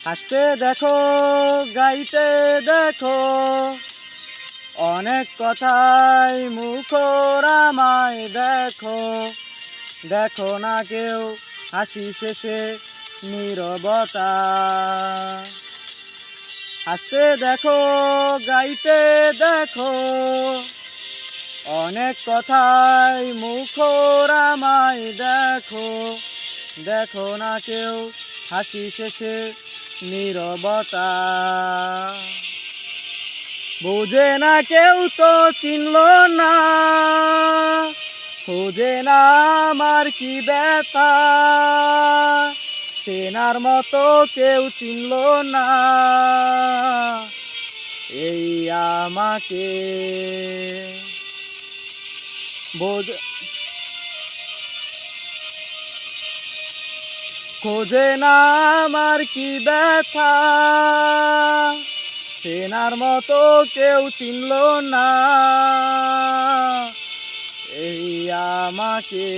হাসতে দেখো, গাইতে দেখো, অনেক কথাই মুখর আমায় দেখো। দেখো না কেউ হাসি শেষে নীরবতা। হাসতে দেখো, গাইতে দেখো, অনেক কথাই মুখর আমায় দেখো। দেখো না কেউ হাসি শেষে নীরবতা। বোঝে না কেউ তো চিনল না, খোঁজে না আমার কি ব্যথা। চেনার মতো কেউ চিনল না এই আমাকে। খোঁজে না আমার কি ব্যথা, চেনার মতো কেউ চিনল না এই আমাকে।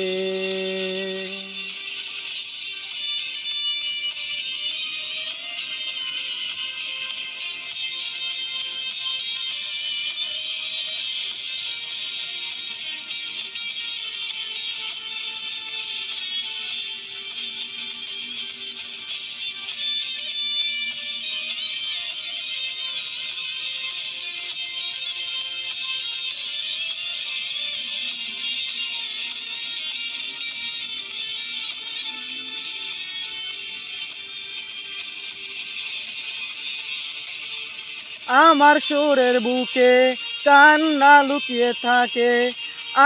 আমার সুরের বুকে কান্না লুকিয়ে থাকে,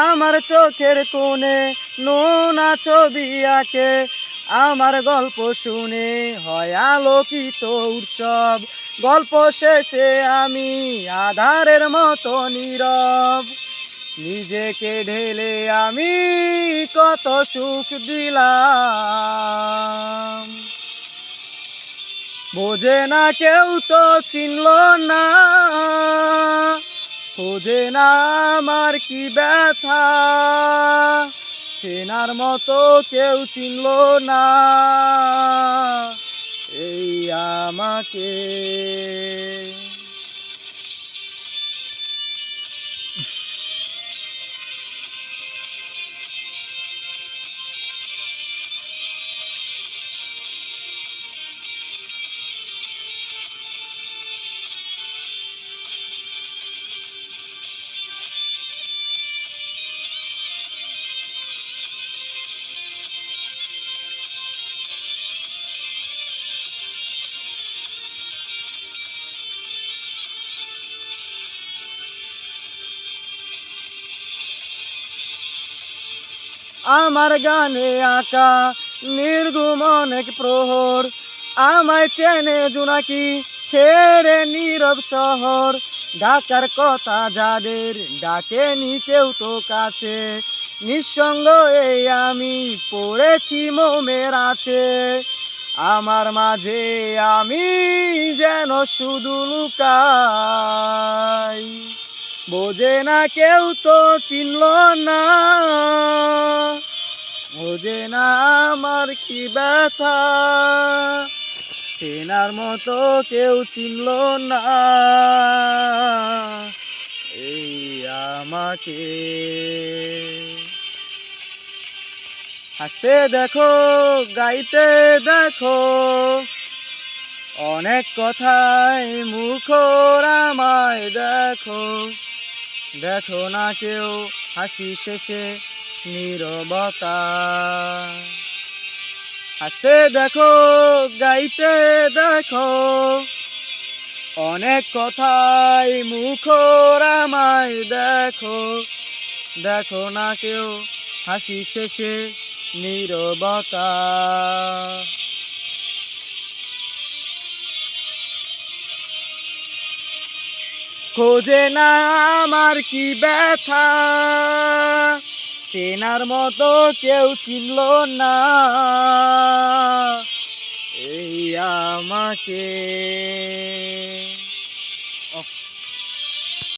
আমার চোখের কোণে নোনা ছবি আঁকে। আমার গল্প শুনে হয় আলোকিত উৎসব, গল্প শেষে আমি আধারের মতো নীরব। নিজেকে ঢেলে আমি কত সুখ দিলাম, বোঝে না কেউ তো চিনল না। খোঁজে না আমার কি ব্যথা, চেনার মতো কেউ চিনল না এই আমাকে। আমার গানে আঁকা নির্গুম অনেক প্রহর, আমায় চেনে জোনাকি ছেড়ে নীরব শহর। ডাকার কথা যাদের ডাকেনি কেউ তো কাছে, নিঃসঙ্গ এই আমি পড়েছি মোমের আছে। আমার মাঝে আমি যেন শুধু লুকাই, বোঝে না কেউ তো চিনল না। বোঝে না আমার কি ব্যথা, চেনার মতো কেউ চিনল না এই আমাকে। হাসতে দেখো, গাইতে দেখো, অনেক কথাই মুখর আমায় দেখো। দেখো না কেউ হাসি শেষে নীরবতা। হাসতে দেখো, গাইতে দেখো, অনেক কথাই মুখর আমায় দেখো। দেখো না কেউ হাসি শেষে নীরবতা। খোঁজে না আমার কি ব্যথা, চেনার মতো কেউ চিনল না এই আমাকে।